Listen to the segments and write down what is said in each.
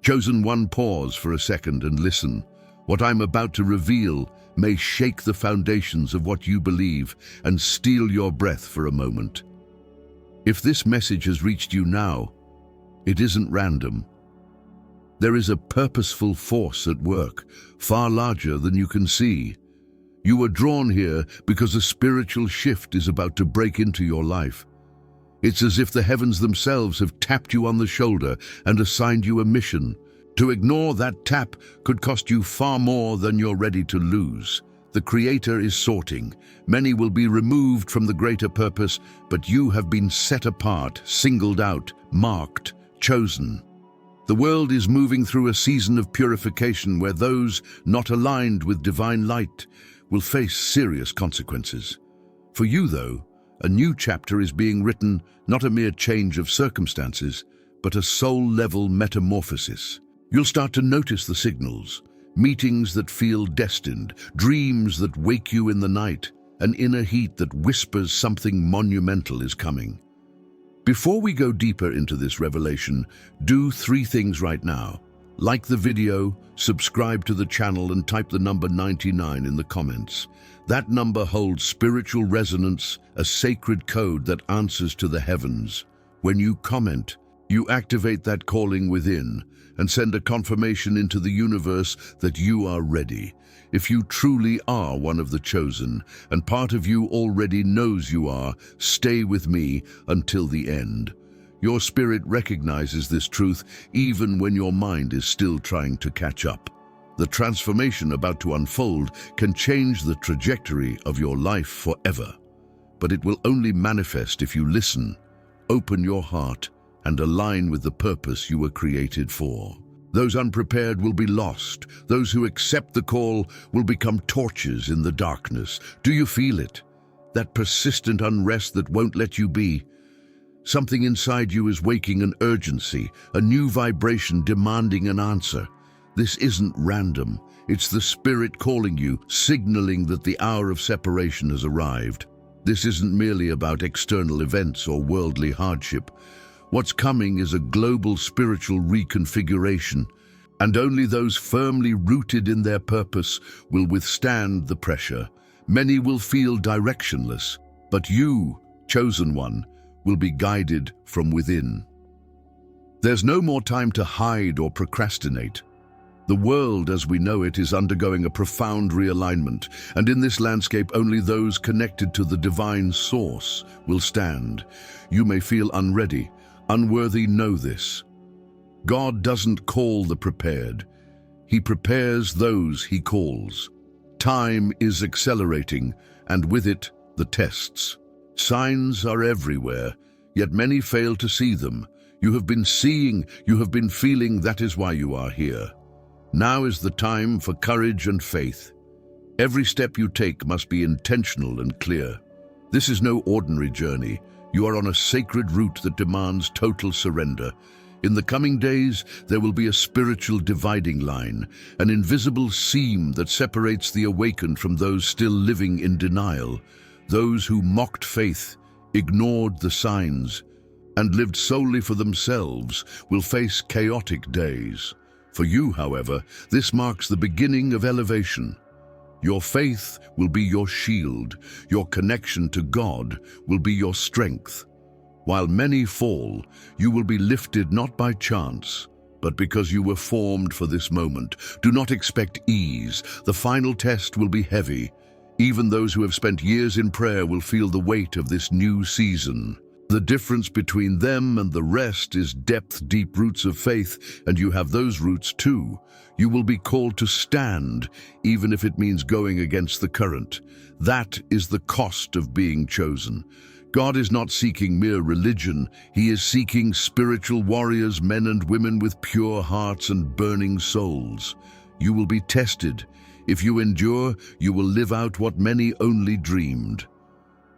Chosen one, pause for a second and listen. What I'm about to reveal may shake the foundations of what you believe and steal your breath for a moment. If this message has reached you now, it isn't random. There is a purposeful force at work, far larger than you can see. You were drawn here because a spiritual shift is about to break into your life. It's as if the heavens themselves have tapped you on the shoulder and assigned you a mission. To ignore that tap could cost you far more than you're ready to lose. The Creator is sorting. Many will be removed from the greater purpose, but you have been set apart, singled out, marked, chosen. The world is moving through a season of purification where those not aligned with divine light will face serious consequences. For you, though, a new chapter is being written, not a mere change of circumstances, but a soul-level metamorphosis. You'll start to notice the signals, meetings that feel destined, dreams that wake you in the night, an inner heat that whispers something monumental is coming. Before we go deeper into this revelation, do 3 things right now. Like the video, subscribe to the channel, and type the number 99 in the comments. That number holds spiritual resonance, a sacred code that answers to the heavens. When you comment, you activate that calling within and send a confirmation into the universe that you are ready. If you truly are one of the chosen, and part of you already knows you are, stay with me until the end. Your spirit recognizes this truth even when your mind is still trying to catch up. The transformation about to unfold can change the trajectory of your life forever. But it will only manifest if you listen, open your heart, and align with the purpose you were created for. Those unprepared will be lost. Those who accept the call will become torches in the darkness. Do you feel it? That persistent unrest that won't let you be. Something inside you is waking an urgency, a new vibration demanding an answer. This isn't random. It's the Spirit calling you, signaling that the hour of separation has arrived. This isn't merely about external events or worldly hardship. What's coming is a global spiritual reconfiguration, and only those firmly rooted in their purpose will withstand the pressure. Many will feel directionless, but you, chosen one, will be guided from within. There's no more time to hide or procrastinate. The world as we know it is undergoing a profound realignment, and in this landscape only those connected to the divine source will stand. You may feel unready, unworthy. Know this. God doesn't call the prepared. He prepares those he calls. Time is accelerating, and with it, the tests. Signs are everywhere, yet many fail to see them. You have been seeing, you have been feeling, that is why you are here. Now is the time for courage and faith. Every step you take must be intentional and clear. This is no ordinary journey. You are on a sacred route that demands total surrender. In the coming days, there will be a spiritual dividing line, an invisible seam that separates the awakened from those still living in denial. Those who mocked faith, ignored the signs, and lived solely for themselves will face chaotic days. For you, however, this marks the beginning of elevation. Your faith will be your shield. Your connection to God will be your strength. While many fall, you will be lifted not by chance, but because you were formed for this moment. Do not expect ease. The final test will be heavy. Even those who have spent years in prayer will feel the weight of this new season. The difference between them and the rest is depth, deep roots of faith, and you have those roots too. You will be called to stand, even if it means going against the current. That is the cost of being chosen. God is not seeking mere religion. He is seeking spiritual warriors, men and women with pure hearts and burning souls. You will be tested. If you endure, you will live out what many only dreamed.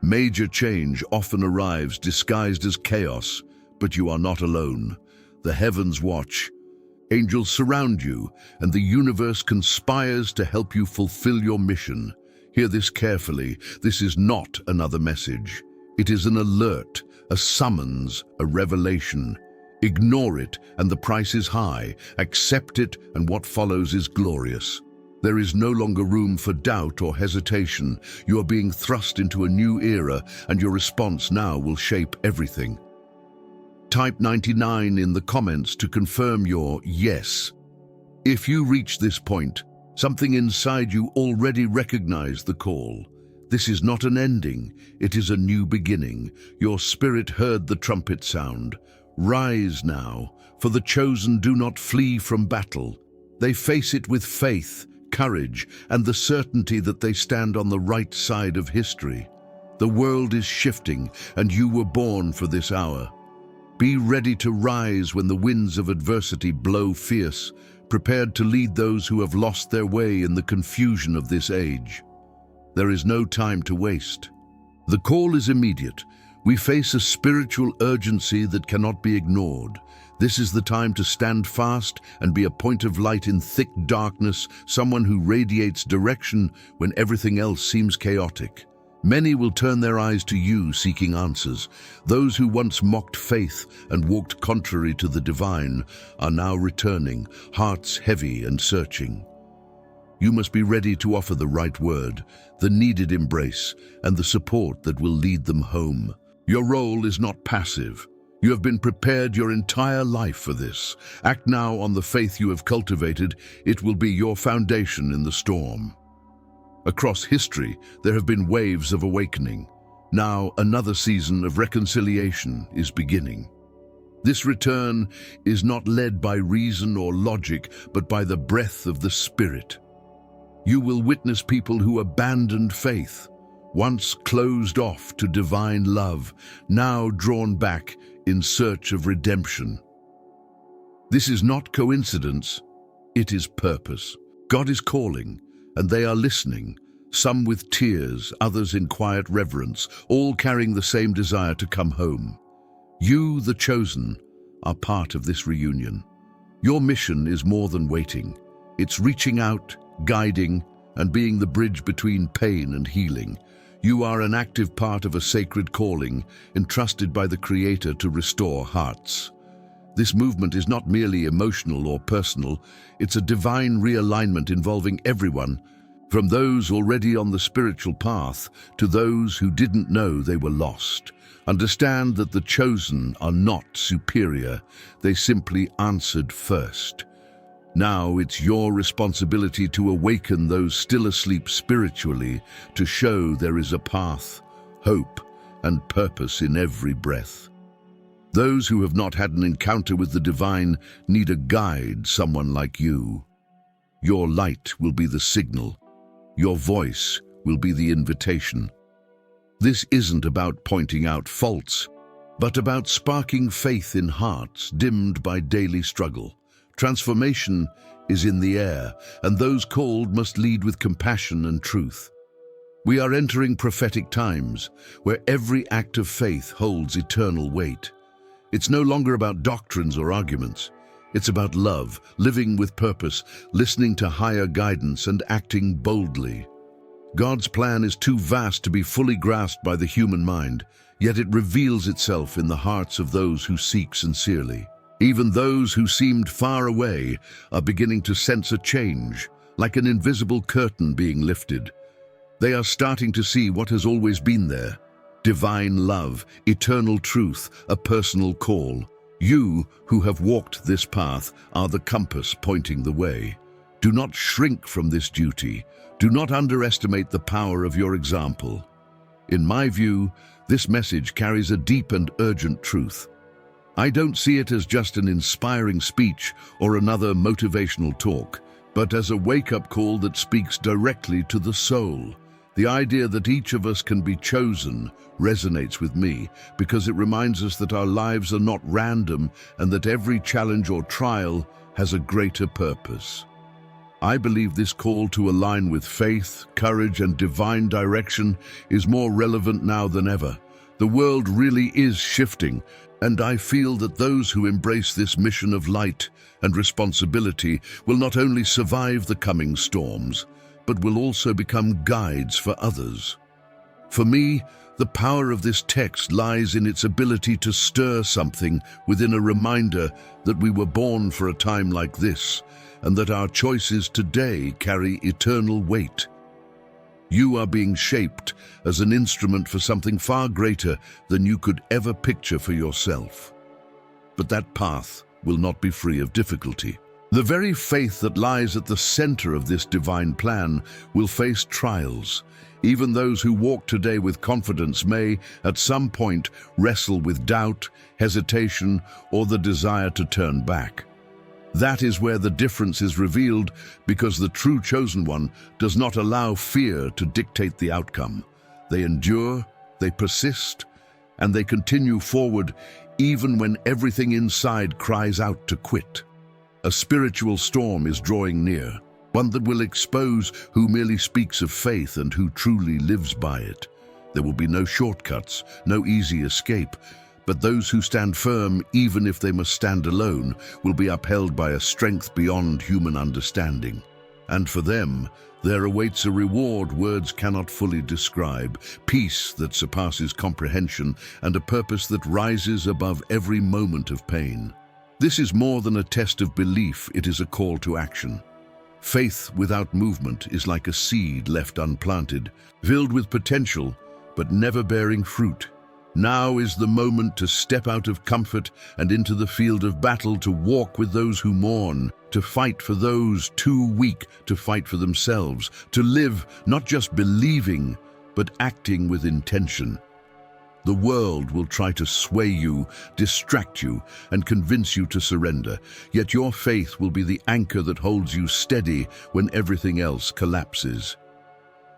Major change often arrives disguised as chaos, but you are not alone. The heavens watch. Angels surround you, and the universe conspires to help you fulfill your mission. Hear this carefully. This is not another message. It is an alert, a summons, a revelation. Ignore it, and the price is high. Accept it, and what follows is glorious. There is no longer room for doubt or hesitation. You are being thrust into a new era, and your response now will shape everything. Type 99 in the comments to confirm your yes. If you reach this point, something inside you already recognized the call. This is not an ending, it is a new beginning. Your spirit heard the trumpet sound. Rise now, for the chosen do not flee from battle. They face it with faith, courage, and the certainty that they stand on the right side of history. The world is shifting, and you were born for this hour. Be ready to rise when the winds of adversity blow fierce, prepared to lead those who have lost their way in the confusion of this age. There is no time to waste. The call is immediate. We face a spiritual urgency that cannot be ignored. This is the time to stand fast and be a point of light in thick darkness, someone who radiates direction when everything else seems chaotic. Many will turn their eyes to you seeking answers. Those who once mocked faith and walked contrary to the divine are now returning, hearts heavy and searching. You must be ready to offer the right word, the needed embrace, and the support that will lead them home. Your role is not passive. You have been prepared your entire life for this. Act now on the faith you have cultivated. It will be your foundation in the storm. Across history, there have been waves of awakening. Now, another season of reconciliation is beginning. This return is not led by reason or logic, but by the breath of the Spirit. You will witness people who abandoned faith, once closed off to divine love, now drawn back in search of redemption. This is not coincidence, it is purpose. God is calling, and they are listening, some with tears, others in quiet reverence, all carrying the same desire to come home. You, the chosen, are part of this reunion. Your mission is more than waiting. It's reaching out, guiding, and being the bridge between pain and healing. You are an active part of a sacred calling, entrusted by the Creator to restore hearts. This movement is not merely emotional or personal, it's a divine realignment involving everyone, from those already on the spiritual path to those who didn't know they were lost. Understand that the chosen are not superior, they simply answered first. Now it's your responsibility to awaken those still asleep spiritually, to show there is a path, hope, and purpose in every breath. Those who have not had an encounter with the divine need a guide, someone like you. Your light will be the signal. Your voice will be the invitation. This isn't about pointing out faults, but about sparking faith in hearts dimmed by daily struggle. Transformation is in the air, and those called must lead with compassion and truth. We are entering prophetic times, where every act of faith holds eternal weight. It's no longer about doctrines or arguments. It's about love, living with purpose, listening to higher guidance, and acting boldly. God's plan is too vast to be fully grasped by the human mind, yet it reveals itself in the hearts of those who seek sincerely. Even those who seemed far away are beginning to sense a change, like an invisible curtain being lifted. They are starting to see what has always been there: divine love, eternal truth, a personal call. You who have walked this path are the compass pointing the way. Do not shrink from this duty. Do not underestimate the power of your example. In my view, this message carries a deep and urgent truth. I don't see it as just an inspiring speech or another motivational talk, but as a wake-up call that speaks directly to the soul. The idea that each of us can be chosen resonates with me because it reminds us that our lives are not random and that every challenge or trial has a greater purpose. I believe this call to align with faith, courage, and divine direction is more relevant now than ever. The world really is shifting, and I feel that those who embrace this mission of light and responsibility will not only survive the coming storms, but will also become guides for others. For me, the power of this text lies in its ability to stir something within, a reminder that we were born for a time like this, and that our choices today carry eternal weight. You are being shaped as an instrument for something far greater than you could ever picture for yourself. But that path will not be free of difficulty. The very faith that lies at the center of this divine plan will face trials. Even those who walk today with confidence may, at some point, wrestle with doubt, hesitation, or the desire to turn back. That is where the difference is revealed, because the true chosen one does not allow fear to dictate the outcome. They endure, they persist, and they continue forward even when everything inside cries out to quit. A spiritual storm is drawing near, one that will expose who merely speaks of faith and who truly lives by it. There will be no shortcuts, no easy escape, but those who stand firm, even if they must stand alone, will be upheld by a strength beyond human understanding. And for them, there awaits a reward words cannot fully describe, peace that surpasses comprehension, and a purpose that rises above every moment of pain. This is more than a test of belief, it is a call to action. Faith without movement is like a seed left unplanted, filled with potential, but never bearing fruit. Now is the moment to step out of comfort and into the field of battle, to walk with those who mourn, to fight for those too weak to fight for themselves, to live not just believing, but acting with intention. The world will try to sway you, distract you, and convince you to surrender, yet your faith will be the anchor that holds you steady when everything else collapses.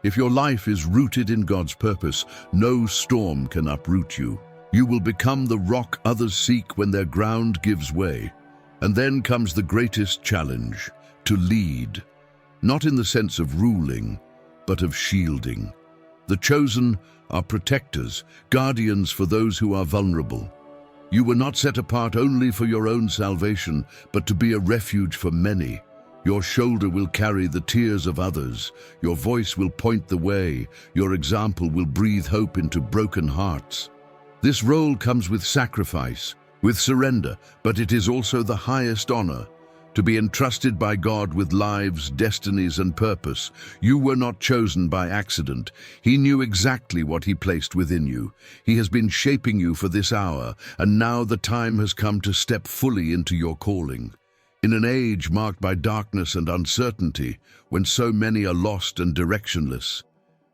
If your life is rooted in God's purpose, no storm can uproot you. You will become the rock others seek when their ground gives way. And then comes the greatest challenge, to lead, not in the sense of ruling, but of shielding. The chosen are protectors, guardians for those who are vulnerable. You were not set apart only for your own salvation, but to be a refuge for many. Your shoulder will carry the tears of others. Your voice will point the way. Your example will breathe hope into broken hearts. This role comes with sacrifice, with surrender, but it is also the highest honor. To be entrusted by God with lives, destinies, and purpose. You were not chosen by accident. He knew exactly what He placed within you. He has been shaping you for this hour, and now the time has come to step fully into your calling. In an age marked by darkness and uncertainty, when so many are lost and directionless,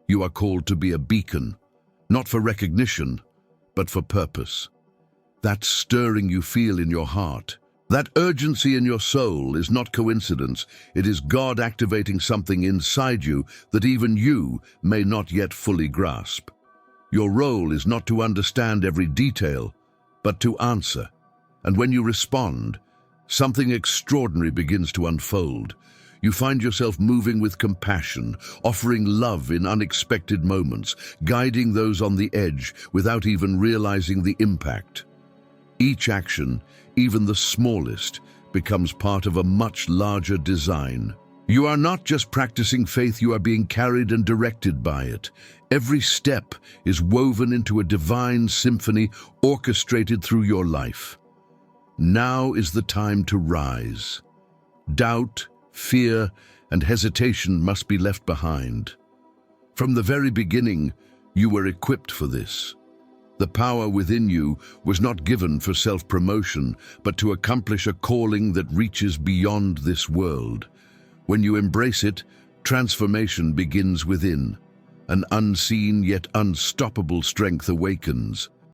you are called to be a beacon, not for recognition, but for purpose. That stirring you feel in your heart, that urgency in your soul is not coincidence. It is God activating something inside you that even you may not yet fully grasp. Your role is not to understand every detail, but to answer. And when you respond, something extraordinary begins to unfold. You find yourself moving with compassion, offering love in unexpected moments, guiding those on the edge without even realizing the impact. Each action, even the smallest, becomes part of a much larger design. You are not just practicing faith, you are being carried and directed by it. Every step is woven into a divine symphony orchestrated through your life. Now is the time to rise. Doubt, fear, and hesitation must be left behind. From the very beginning, you were equipped for this. The power within you was not given for self-promotion, but to accomplish a calling that reaches beyond this world. When you embrace it, transformation begins within. An unseen yet unstoppable strength awakens.